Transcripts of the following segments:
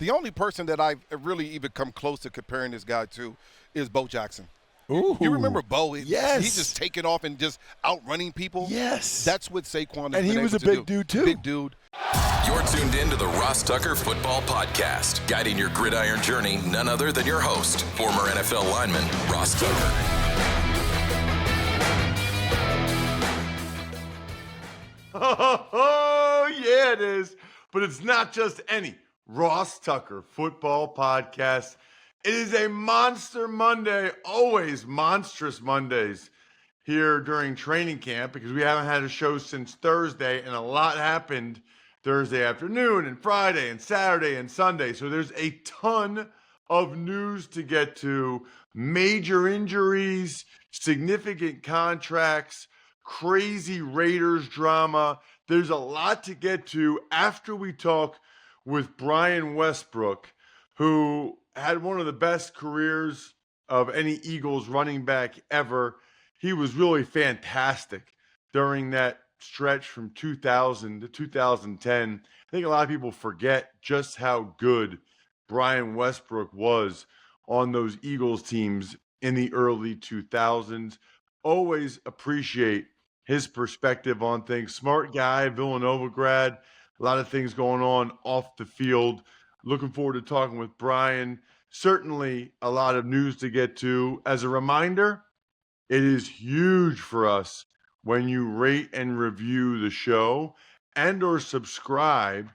The only person that I've really even come close to comparing this guy to is Bo Jackson. Ooh. You remember Bo? Yes. He's just taking off and just outrunning people. Yes. That's what Saquon is. And he was a big dude, too. Big dude. You're tuned in to the Ross Tucker Football Podcast, guiding your gridiron journey, none other than your host, former NFL lineman, Ross Tucker. Oh, yeah, it is. But it's not just any Ross Tucker Football Podcast. It is a monster Monday, always monstrous Mondays here during training camp because we haven't had a show since Thursday, and a lot happened Thursday afternoon and Friday and Saturday and Sunday. So there's a ton of news to get to, major injuries, significant contracts, crazy Raiders drama. There's a lot to get to after we talk with Brian Westbrook, who had one of the best careers of any Eagles running back ever. He was really fantastic during that stretch from 2000 to 2010. I think a lot of people forget just how good Brian Westbrook was on those Eagles teams in the early 2000s. Always appreciate his perspective on things. Smart guy, Villanova grad, a lot of things going on off the field. Looking forward to talking with Brian. Certainly a lot of news to get to. As a reminder, it is huge for us when you rate and review the show and or subscribe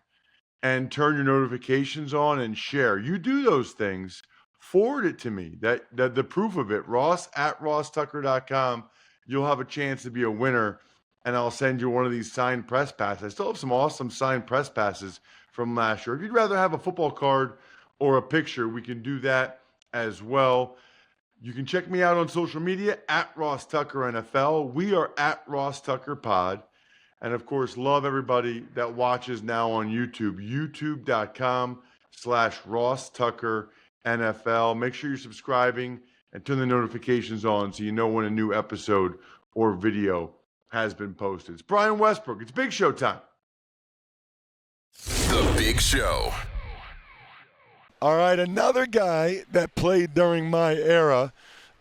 and turn your notifications on and share. You do those things, forward it to me. That the proof of it, ross@rosstucker.com. You'll have a chance to be a winner, and I'll send you one of these signed press passes. I still have some awesome signed press passes from last year. If you'd rather have a football card or a picture, we can do that as well. You can check me out on social media at Ross Tucker NFL. We are at Ross Tucker Pod. And of course, love everybody that watches now on YouTube, youtube.com/Ross Tucker NFL. Make sure you're subscribing and turn the notifications on so you know when a new episode or video has been posted. It's Brian Westbrook. It's Big Show time. The Big Show. All right, another guy that played during my era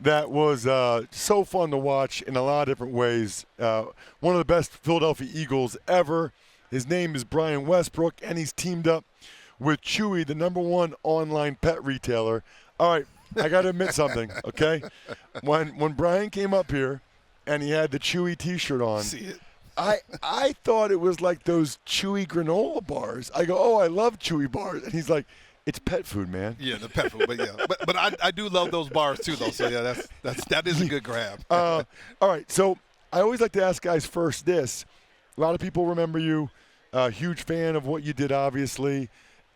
that was so fun to watch in a lot of different ways. One of the best Philadelphia Eagles ever. His name is Brian Westbrook, and he's teamed up with Chewy, the #1 online pet retailer. All right, I got to admit something, okay? When Brian came up here and he had the Chewy T-shirt on, See it. I thought it was like those Chewy granola bars. I go, oh, I love Chewy bars. And he's like, it's pet food, man. Yeah, the pet food, but yeah, but I do love those bars too, though. So yeah, that is a good grab. All right, so I always like to ask guys first this. A lot of people remember you, a huge fan of what you did, obviously,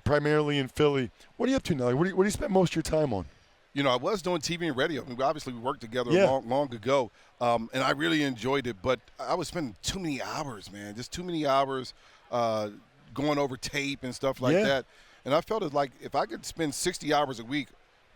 primarily in Philly. What are you up to now? What do you spend most of your time on? You know, I was doing TV and radio. I mean, we worked together Yeah. long ago, and I really enjoyed it. But I was spending too many hours, man, just too many hours going over tape and stuff like that. And I felt it like if I could spend 60 hours a week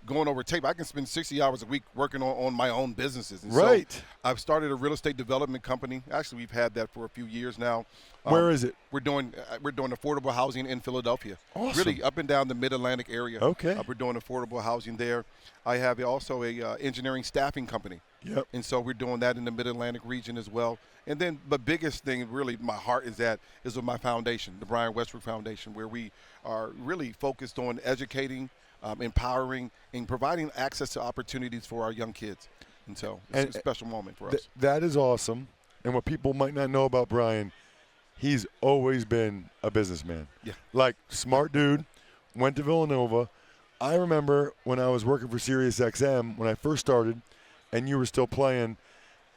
going over tape, I can spend 60 hours a week working on my own businesses. And Right. So I've started a real estate development company. Actually, we've had that for a few years now. Where is it? We're doing affordable housing in Philadelphia. Awesome. Really up and down the Mid-Atlantic area. Okay. We're doing affordable housing there. I have also a engineering staffing company. Yep. And so we're doing that in the Mid-Atlantic region as well. And then the biggest thing, really, my heart is with my foundation, the Brian Westbrook Foundation, where we are really focused on educating, empowering, and providing access to opportunities for our young kids. And so it's a special moment for us. That is awesome. And what people might not know about Brian, he's always been a businessman. Yeah. Like, smart dude, went to Villanova. I remember when I was working for SiriusXM when I first started, and you were still playing,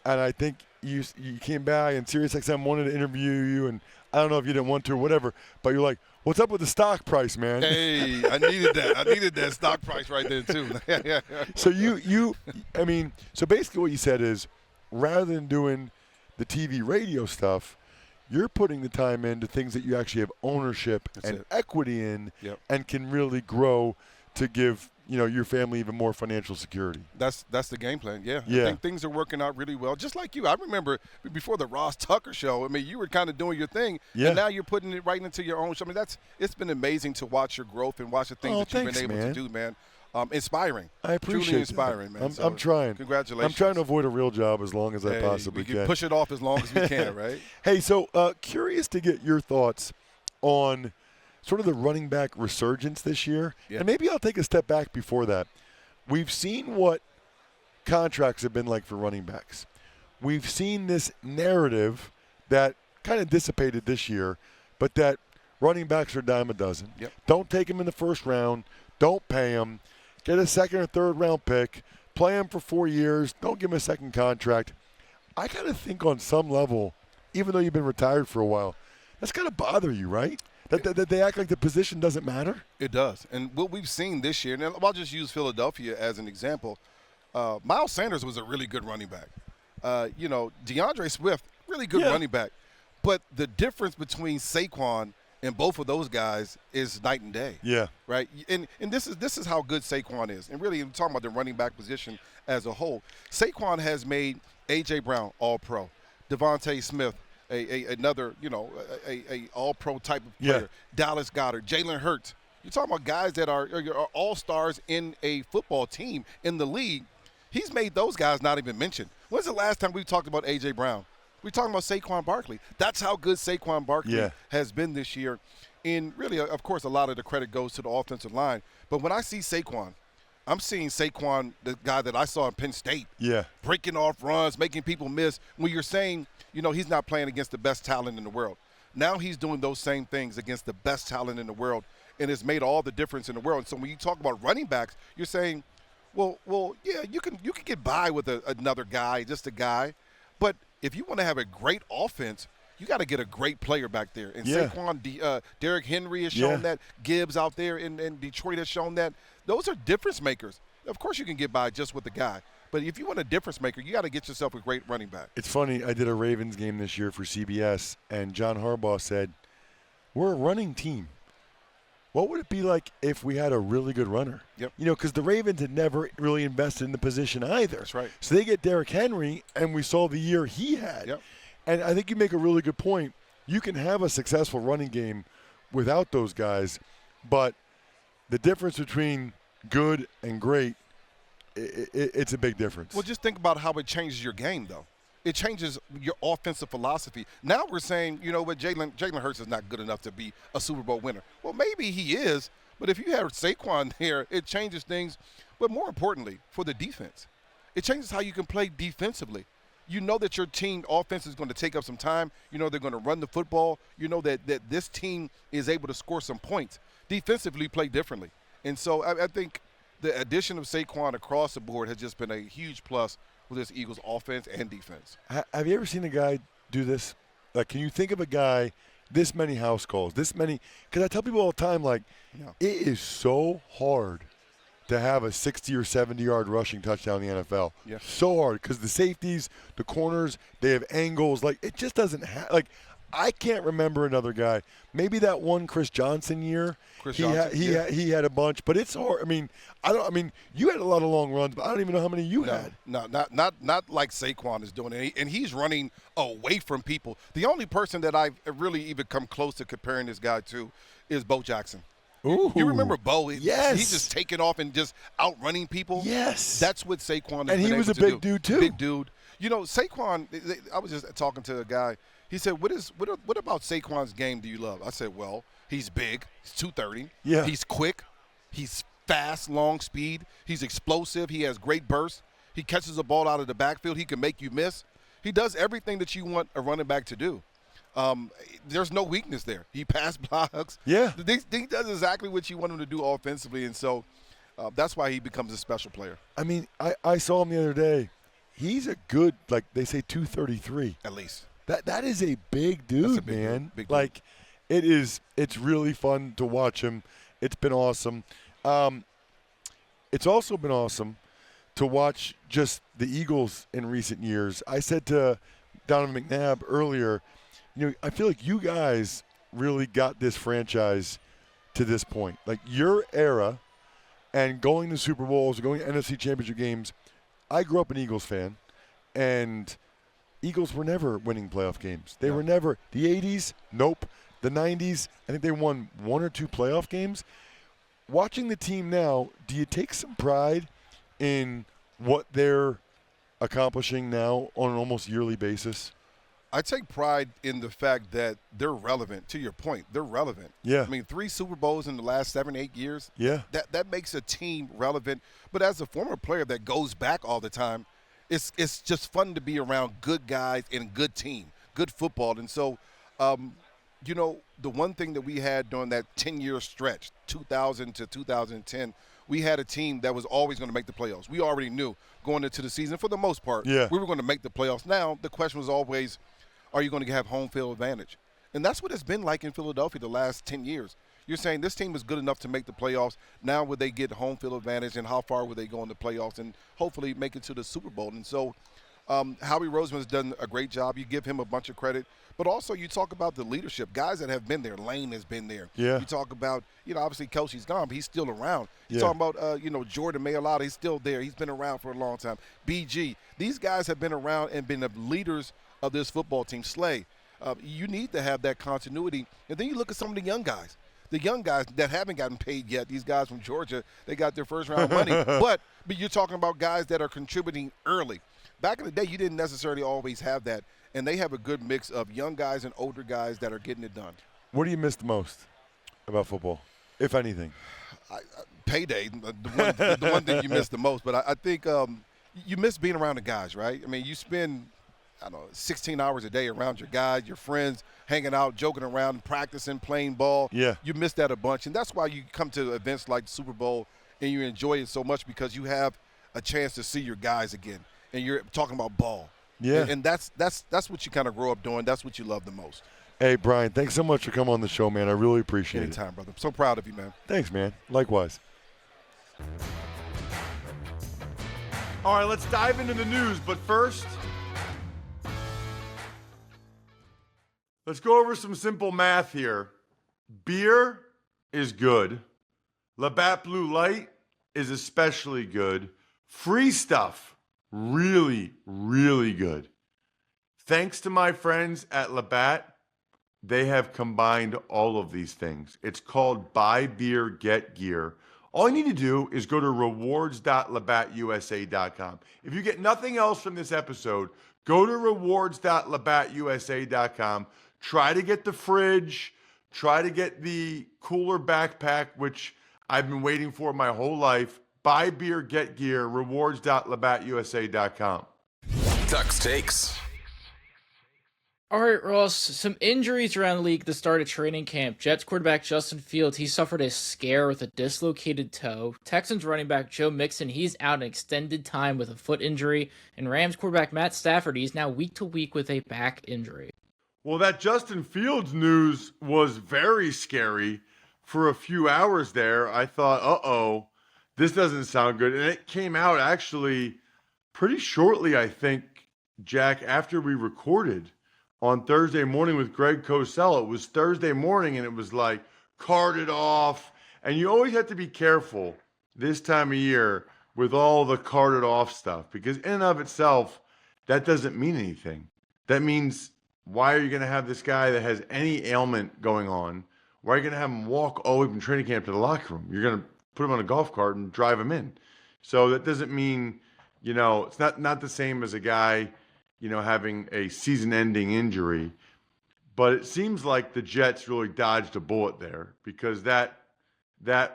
and I think you came back and SiriusXM wanted to interview you, and I don't know if you didn't want to or whatever, but you're like, what's up with the stock price, man? Hey, I needed that. I needed that stock price right there too. So so basically what you said is, rather than doing the TV radio stuff, you're putting the time into things that you actually have ownership and equity in, and can really grow to give your family even more financial security. That's the game plan. Yeah. Yeah. I think things are working out really well. Just like you. I remember before the Ross Tucker show, I mean, you were kind of doing your thing, Yeah. and now you're putting it right into your own show. I mean, it's been amazing to watch your growth and watch the things that you've thanks, been able man. to do, man. Inspiring. I appreciate Truly inspiring, that. man. I'm trying. Congratulations. I'm trying to avoid a real job as long as I Hey, possibly we can. push it off as long as we can, right? Hey, so curious to get your thoughts on sort of the running back resurgence this year. Yeah. And maybe I'll take a step back before that. We've seen what contracts have been like for running backs. We've seen this narrative that kind of dissipated this year, but that running backs are a dime a dozen. Yep. Don't take them in the first round. Don't pay them. Get a second or third round pick. Play them for 4 years. Don't give them a second contract. I kind of think on some level, even though you've been retired for a while, that's got to bother you, right? That they act like the position doesn't matter? It does. And what we've seen this year, and I'll just use Philadelphia as an example. Miles Sanders was a really good running back. DeAndre Swift, really good running back. But the difference between Saquon and both of those guys is night and day. Yeah. Right? And this is how good Saquon is. And really, I'm talking about the running back position as a whole. Saquon has made A.J. Brown all-pro, Devontae Smith, another all-pro type of player, Yeah. Dallas Goedert, Jalen Hurts. You're talking about guys that are all-stars in a football team in the league. He's made those guys not even mentioned. When's the last time we talked about A.J. Brown? We're talking about Saquon Barkley. That's how good Saquon Barkley has been this year. And really, of course, a lot of the credit goes to the offensive line. But when I see Saquon, I'm seeing Saquon, the guy that I saw in Penn State, breaking off runs, making people miss. When you're saying, he's not playing against the best talent in the world. Now he's doing those same things against the best talent in the world, and it's made all the difference in the world. So when you talk about running backs, you're saying, well, yeah, you can get by with another guy, just a guy. But if you want to have a great offense, you got to get a great player back there. And Saquon, Derrick Henry has shown that. Gibbs out there in Detroit has shown that. Those are difference makers. Of course you can get by just with a guy. But if you want a difference maker, you got to get yourself a great running back. It's funny. I did a Ravens game this year for CBS, and John Harbaugh said, we're a running team. What would it be like if we had a really good runner? Yep. Because the Ravens had never really invested in the position either. That's right. So they get Derrick Henry, and we saw the year he had. Yep. And I think you make a really good point. You can have a successful running game without those guys, but the difference between good and great, it's a big difference. Well, just think about how it changes your game, though. It changes your offensive philosophy. Now we're saying, what, Jalen Hurts is not good enough to be a Super Bowl winner. Well, maybe he is, but if you have Saquon there, it changes things. But more importantly, for the defense, it changes how you can play defensively. You know that your team offense is going to take up some time. You know they're going to run the football. You know that this team is able to score some points. Defensively, play differently. And so I think the addition of Saquon across the board has just been a huge plus with this Eagles offense and defense. Have you ever seen a guy do this? Like, can you think of a guy, this many house calls, this many? Because I tell people all the time, it is so hard to have a 60 or 70-yard rushing touchdown in the NFL. Yeah. So hard because the safeties, the corners, they have angles. It just doesn't have – I can't remember another guy. Maybe that one Chris Johnson year. He had a bunch, but it's hard. You had a lot of long runs, but I don't even know how many you had. No, not like Saquon is doing it. And he's running away from people. The only person that I've really even come close to comparing this guy to is Bo Jackson. Ooh. You remember Bo? Yes. He's just taking off and just outrunning people. Yes. That's what Saquon is. And he was a big dude, too. Big dude. Saquon, I was just talking to a guy. He said, what about Saquon's game do you love? I said, well, he's big. He's 230. Yeah. He's quick. He's fast, long speed. He's explosive. He has great burst. He catches the ball out of the backfield. He can make you miss. He does everything that you want a running back to do. There's no weakness there. He pass blocks. Yeah. He does exactly what you want him to do offensively, and so that's why he becomes a special player. I saw him the other day. He's a good, they say 233. At least. That is a big dude, a big man. dude. Big dude. It's really fun to watch him. It's been awesome. It's also been awesome to watch just the Eagles in recent years. I said to Donovan McNabb earlier, I feel like you guys really got this franchise to this point. Your era and going to Super Bowls, going to NFC Championship games. I grew up an Eagles fan, and Eagles were never winning playoff games. They were never. The 80s, nope. The 90s, I think they won 1 or 2 playoff games. Watching the team now, do you take some pride in what they're accomplishing now on an almost yearly basis? I take pride in the fact that they're relevant. To your point, they're relevant. Yeah. I mean, 3 Super Bowls in the last 7, 8 years. Yeah. That makes a team relevant. But as a former player that goes back all the time, it's just fun to be around good guys and good team, good football. And so, the one thing that we had during that 10-year stretch, 2000 to 2010, we had a team that was always going to make the playoffs. We already knew going into the season, for the most part, we were going to make the playoffs. Now, the question was always, are you going to have home field advantage? And that's what it's been like in Philadelphia the last 10 years. You're saying this team is good enough to make the playoffs. Now would they get home field advantage, and how far would they go in the playoffs and hopefully make it to the Super Bowl? And so Howie Roseman has done a great job. You give him a bunch of credit. But also you talk about the leadership, guys that have been there. Lane has been there. Yeah. You talk about, obviously Kelsey's gone, but he's still around. You Yeah. talk about, Jordan Mailata, he's still there. He's been around for a long time. BG. These guys have been around and been the leaders of this football team. Slay. You need to have that continuity. And then you look at some of the young guys. The young guys that haven't gotten paid yet, these guys from Georgia, they got their first-round money. But you're talking about guys that are contributing early. Back in the day, you didn't necessarily always have that. And they have a good mix of young guys and older guys that are getting it done. What do you miss the most about football, if anything? Payday, the one thing you miss the most. But I think you miss being around the guys, right? I mean, you spend, 16 hours a day around your guys, your friends, hanging out, joking around, practicing, playing ball. Yeah. You miss that a bunch. And that's why you come to events like the Super Bowl and you enjoy it so much, because you have a chance to see your guys again. And you're talking about ball. Yeah. And that's what you kind of grow up doing. That's what you love the most. Hey, Brian, thanks so much for coming on the show, man. I really appreciate it. Anytime, brother. I'm so proud of you, man. Thanks, man. Likewise. All right, let's dive into the news. But first, let's go over some simple math here. Beer is good. Labatt Blue Light is especially good. Free stuff, really, really good. Thanks to my friends at Labatt, they have combined all of these things. It's called Buy Beer, Get Gear. All you need to do is go to rewards.labattusa.com. If you get nothing else from this episode, go to rewards.labattusa.com. Try to get the fridge. Try to get the cooler backpack, which I've been waiting for my whole life. Buy beer, get gear, rewards.labattusa.com. Tuck's Takes. All right, Ross, some injuries around the league at the start of training camp. Jets quarterback Justin Fields, he suffered a scare with a dislocated toe. Texans running back Joe Mixon, he's out an extended time with a foot injury. And Rams quarterback Matt Stafford, he's now week to week with a back injury. Well, that Justin Fields news was very scary for a few hours there. I thought, uh-oh, this doesn't sound good. And it came out actually pretty shortly, I think, Jack, after we recorded on Thursday morning with Greg Cosell. It was Thursday morning, and it was like carted off. And you always have to be careful this time of year with all the carted off stuff, because in and of itself, that doesn't mean anything. That means, why are you going to have this guy that has any ailment going on? Why are you going to have him walk all the way from training camp to the locker room? You're going to put him on a golf cart and drive him in. So that doesn't mean, it's not the same as a guy, having a season-ending injury. But it seems like the Jets really dodged a bullet there, because that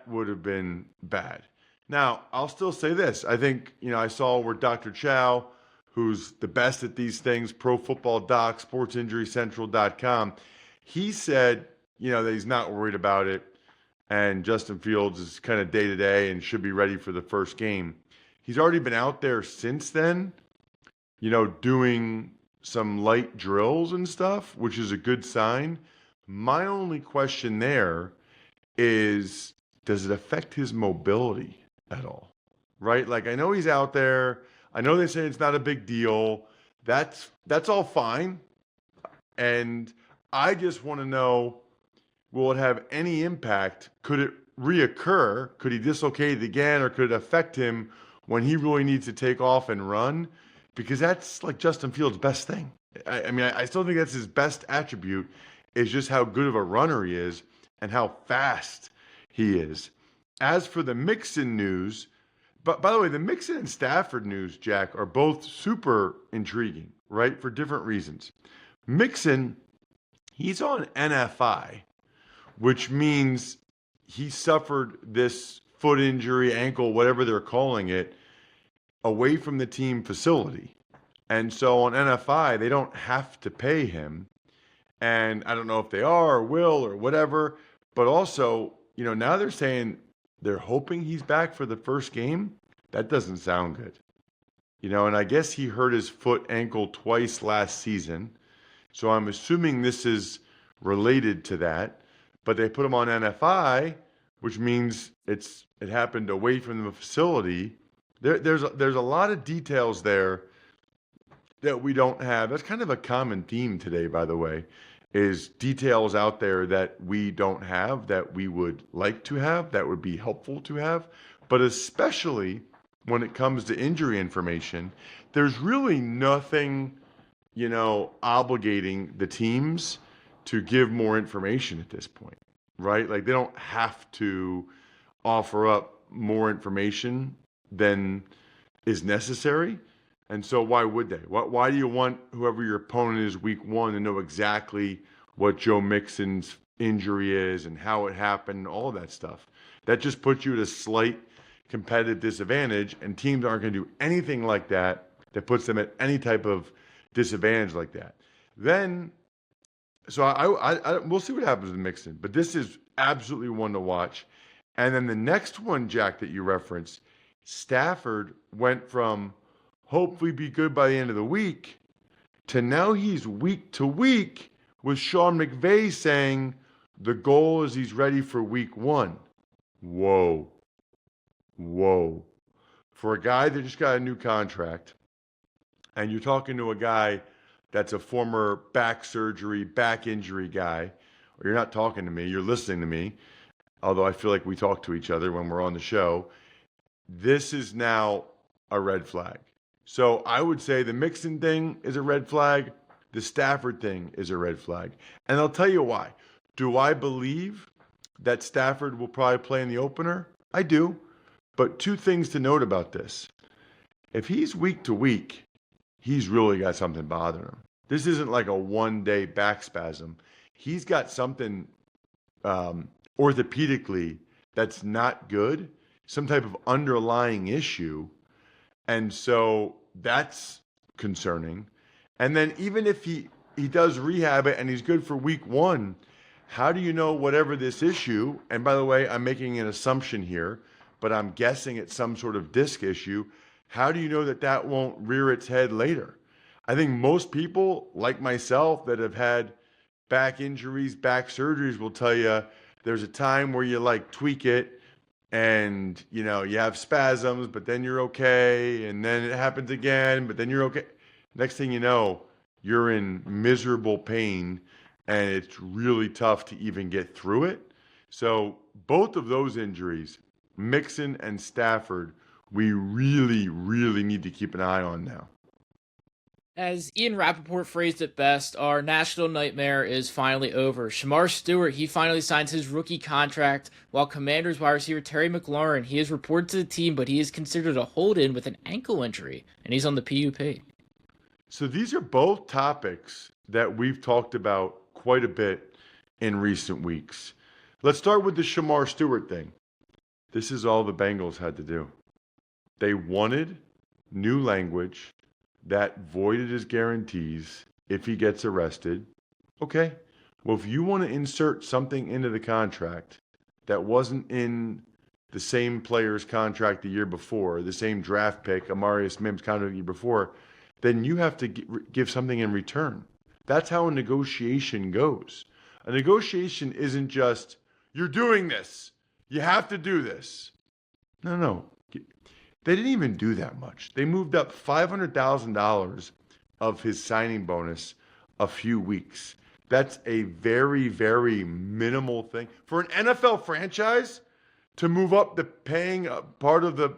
would have been bad. Now, I'll still say this. I think, I saw where Dr. Chow, who's the best at these things, Pro Football Doc, SportsInjuryCentral.com, he said, that he's not worried about it, and Justin Fields is kind of day-to-day and should be ready for the first game. He's already been out there since then, doing some light drills and stuff, which is a good sign. My only question there is, does it affect his mobility at all? Right? Like, I know he's out there. I know they say it's not a big deal. That's all fine. And I just want to know, will it have any impact? Could it reoccur? Could he dislocate it again, or could it affect him when he really needs to take off and run? Because that's like Justin Fields' best thing. I still think that's his best attribute, is just how good of a runner he is and how fast he is. As for the Mixon news, but by the way, the Mixon and Stafford news, Jack, are both super intriguing, right? For different reasons. Mixon, he's on NFI, which means he suffered this foot injury, ankle, whatever they're calling it, away from the team facility. And so on NFI, they don't have to pay him. And I don't know if they are or will or whatever, but also, now they're saying they're hoping he's back for the first game. That doesn't sound good. And I guess he hurt his foot ankle twice last season. So I'm assuming this is related to that. But they put him on NFI, which means it happened away from the facility. There's a lot of details there that we don't have. That's kind of a common theme today, by the way, is details out there that we don't have, that we would like to have, that would be helpful to have. But especially when it comes to injury information, there's really nothing, obligating the teams to give more information at this point, right? Like, they don't have to offer up more information than is necessary. And so why would they? Why do you want whoever your opponent is week one to know exactly what Joe Mixon's injury is and how it happened, all that stuff? That just puts you at a slight competitive disadvantage, and teams aren't going to do anything like that puts them at any type of disadvantage like that. Then, so we'll see what happens with Mixon, but this is absolutely one to watch. And then the next one, Jack, that you referenced, Stafford went from hopefully be good by the end of the week to now he's week to week with Sean McVay saying the goal is he's ready for week one. Whoa. For a guy that just got a new contract, and you're talking to a guy that's a former back injury guy, or you're not talking to me, you're listening to me, although I feel like we talk to each other when we're on the show, this is now a red flag. So I would say the Mixon thing is a red flag. The Stafford thing is a red flag. And I'll tell you why. Do I believe that Stafford will probably play in the opener? I do. But two things to note about this. If he's week to week, he's really got something bothering him. This isn't like a one-day back spasm. He's got something orthopedically that's not good, some type of underlying issue. And so that's concerning. And then even if he does rehab it and he's good for week one, how do you know whatever this issue, and by the way, I'm making an assumption here, but I'm guessing it's some sort of disc issue, how do you know that won't rear its head later? I think most people, like myself, that have had back injuries, back surgeries, will tell you there's a time where you like tweak it and, you have spasms, but then you're okay. And then it happens again, but then you're okay. Next thing you know, you're in miserable pain and it's really tough to even get through it. So both of those injuries, Mixon and Stafford, we really, really need to keep an eye on now. As Ian Rappaport phrased it best, our national nightmare is finally over. Shemar Stewart, he finally signs his rookie contract, while Commanders wide receiver Terry McLaurin, he is reported to the team, but he is considered a hold-in with an ankle injury, and he's on the PUP. So these are both topics that we've talked about quite a bit in recent weeks. Let's start with the Shemar Stewart thing. This is all the Bengals had to do. They wanted new language that voided his guarantees if he gets arrested. Okay, well, if you want to insert something into the contract that wasn't in the same player's contract the year before, the same draft pick, Amarius Mims contract the year before, then you have to give something in return. That's how a negotiation goes. A negotiation isn't just, you're doing this, you have to do this. No. They didn't even do that much. They moved up $500,000 of his signing bonus a few weeks. That's a very, very minimal thing. For an NFL franchise, to move up the paying part of the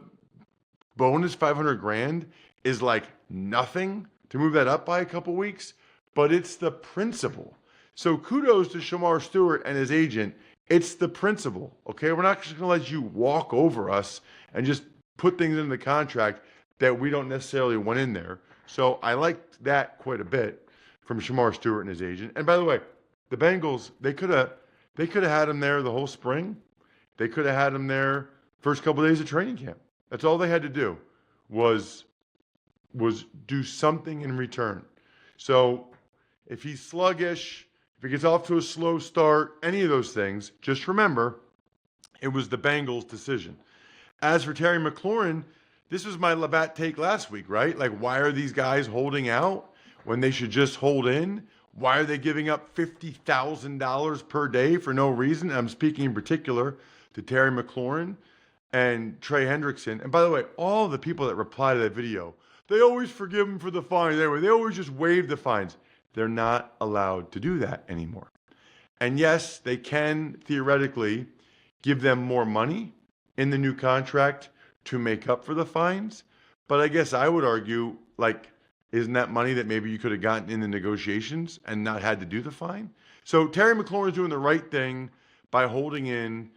bonus, 500 grand, is like nothing to move that up by a couple weeks, but it's the principle. So kudos to Shemar Stewart and his agent. It's the principle, okay? We're not just going to let you walk over us and just put things in the contract that we don't necessarily want in there. So I liked that quite a bit from Shemar Stewart and his agent. And by the way, the Bengals, they could have had him there the whole spring. They could have had him there first couple of days of training camp. That's all they had to do was do something in return. So if he's sluggish, if he gets off to a slow start, any of those things, just remember it was the Bengals' decision. As for Terry McLaurin, this was my Labatt take last week, right? Like, why are these guys holding out when they should just hold in? Why are they giving up $50,000 per day for no reason? I'm speaking in particular to Terry McLaurin and Trey Hendrickson. And by the way, all the people that reply to that video, they always forgive them for the fines. Anyway, they always just waive the fines. They're not allowed to do that anymore. And yes, they can theoretically give them more money in the new contract to make up for the fines. But I guess I would argue, like, isn't that money that maybe you could have gotten in the negotiations and not had to do the fine? So Terry McLaurin is doing the right thing by holding in.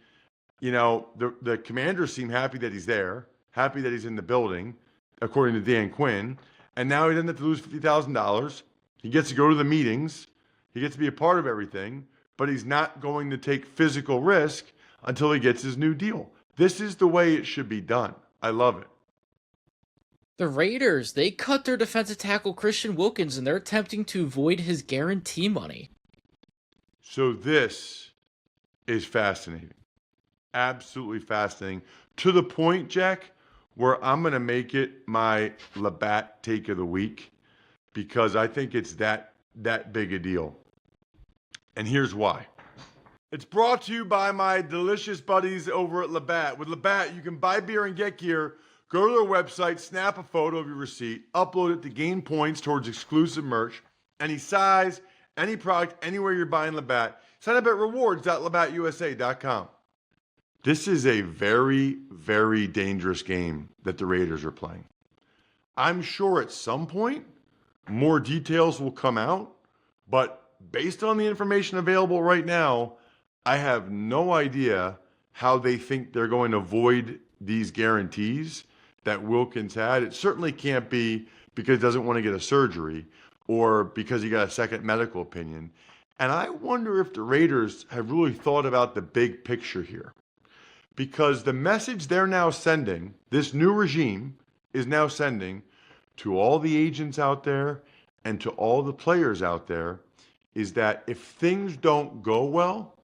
You know, the Commanders seem happy that he's there, happy that he's in the building, according to Dan Quinn. And now he doesn't have to lose $50,000. He gets to go to the meetings. He gets to be a part of everything, but he's not going to take physical risk until he gets his new deal. This is the way it should be done. I love it. The Raiders, they cut their defensive tackle Christian Wilkins, and they're attempting to void his guarantee money. So this is fascinating. Absolutely fascinating. To the point, Jack, where I'm going to make it my Labatt take of the week because I think it's that big a deal. And here's why. It's brought to you by my delicious buddies over at Labatt. With Labatt, you can buy beer and get gear. Go to their website, snap a photo of your receipt, upload it to gain points towards exclusive merch. Any size, any product, anywhere you're buying Labatt. Sign up at rewards.labattusa.com. This is a very, very dangerous game that the Raiders are playing. I'm sure at some point more details will come out, but based on the information available right now, I have no idea how they think they're going to void these guarantees that Wilkins had. It certainly can't be because he doesn't want to get a surgery or because he got a second medical opinion. And I wonder if the Raiders have really thought about the big picture here. Because the message they're now sending, this new regime is now sending to all the agents out there and to all the players out there is that if things don't go well,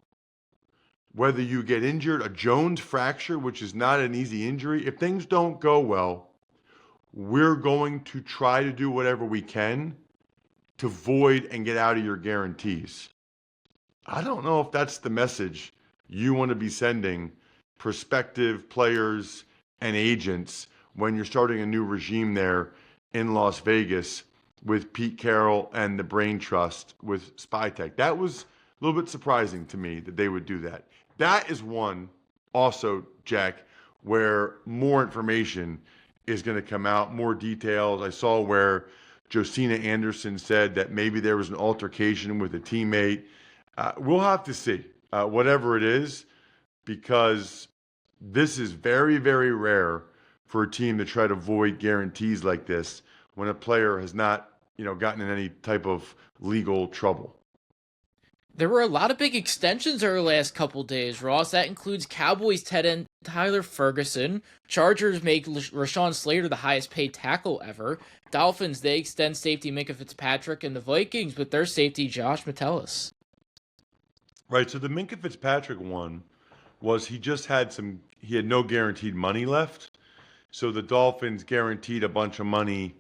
whether you get injured, a Jones fracture, which is not an easy injury, if things don't go well, we're going to try to do whatever we can to void and get out of your guarantees. I don't know if that's the message you want to be sending prospective players and agents when you're starting a new regime there in Las Vegas with Pete Carroll and the Brain Trust with SpyTech. That was a little bit surprising to me that they would do that. That is one also, Jack, where more information is going to come out, more details. I saw where Josina Anderson said that maybe there was an altercation with a teammate. We'll have to see, whatever it is, because this is very, very rare for a team to try to void guarantees like this when a player has not, gotten in any type of legal trouble. There were a lot of big extensions over the last couple days, Ross. That includes Cowboys tight end Tyler Ferguson. Chargers make Rashawn Slater the highest paid tackle ever. Dolphins, they extend safety Minkah Fitzpatrick, and the Vikings with their safety Josh Metellus. Right, so the Minkah Fitzpatrick one was he had no guaranteed money left. So the Dolphins guaranteed a bunch of money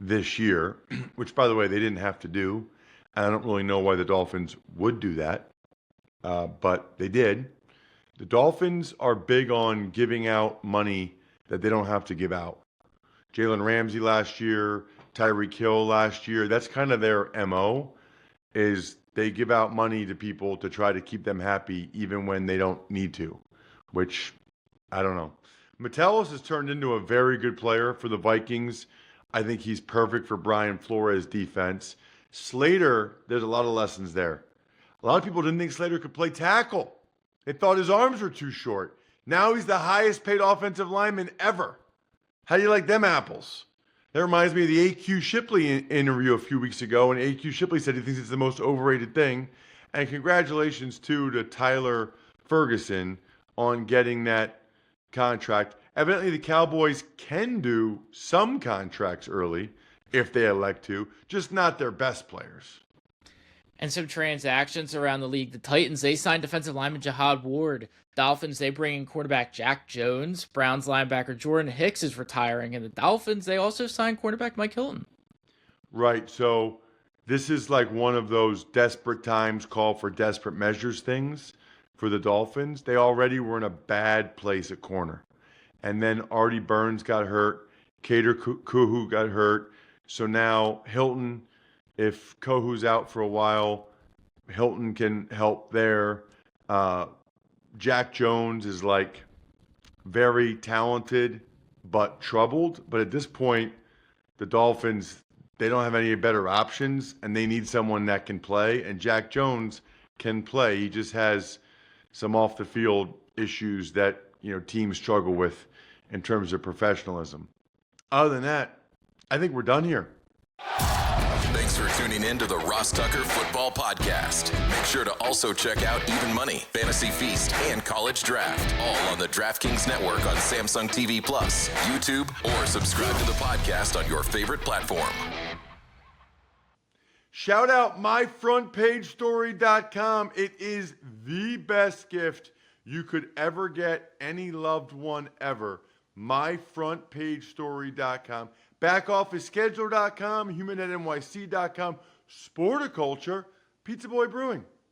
this year, which, by the way, they didn't have to do. And I don't really know why the Dolphins would do that, but they did. The Dolphins are big on giving out money that they don't have to give out. Jalen Ramsey last year, Tyreek Hill last year, that's kind of their MO, is they give out money to people to try to keep them happy even when they don't need to, which I don't know. Metellus has turned into a very good player for the Vikings. I think he's perfect for Brian Flores' defense. Slater, there's a lot of lessons there. A lot of people didn't think Slater could play tackle. They thought his arms were too short. Now he's the highest paid offensive lineman ever. How do you like them apples? That reminds me of the A.Q. Shipley interview a few weeks ago, and A.Q. Shipley said he thinks it's the most overrated thing. And congratulations, too, to Tyler Ferguson on getting that contract. Evidently, the Cowboys can do some contracts early if they elect to, just not their best players. And some transactions around the league. The Titans, they signed defensive lineman Jihad Ward. Dolphins, they bring in quarterback Jack Jones. Browns linebacker Jordan Hicks is retiring. And the Dolphins, they also signed quarterback Mike Hilton. Right, so this is like one of those desperate times call for desperate measures things for the Dolphins. They already were in a bad place at corner. And then Artie Burns got hurt. Cater Kuhu got hurt. So now Hilton, if Kohu's out for a while, Hilton can help there. Jack Jones is like very talented but troubled. But at this point, the Dolphins, they don't have any better options, and they need someone that can play. And Jack Jones can play. He just has some off-the-field issues that teams struggle with in terms of professionalism. Other than that, I think we're done here. Thanks for tuning in to the Ross Tucker Football Podcast. Make sure to also check out Even Money, Fantasy Feast, and College Draft, all on the DraftKings Network on Samsung TV Plus, YouTube, or subscribe to the podcast on your favorite platform. Shout out myfrontpagestory.com. It is the best gift you could ever get any loved one ever. myfrontpagestory.com. Backofficeschedule.com, humanheadnyc.com, Sporticulture, Pizza Boy Brewing.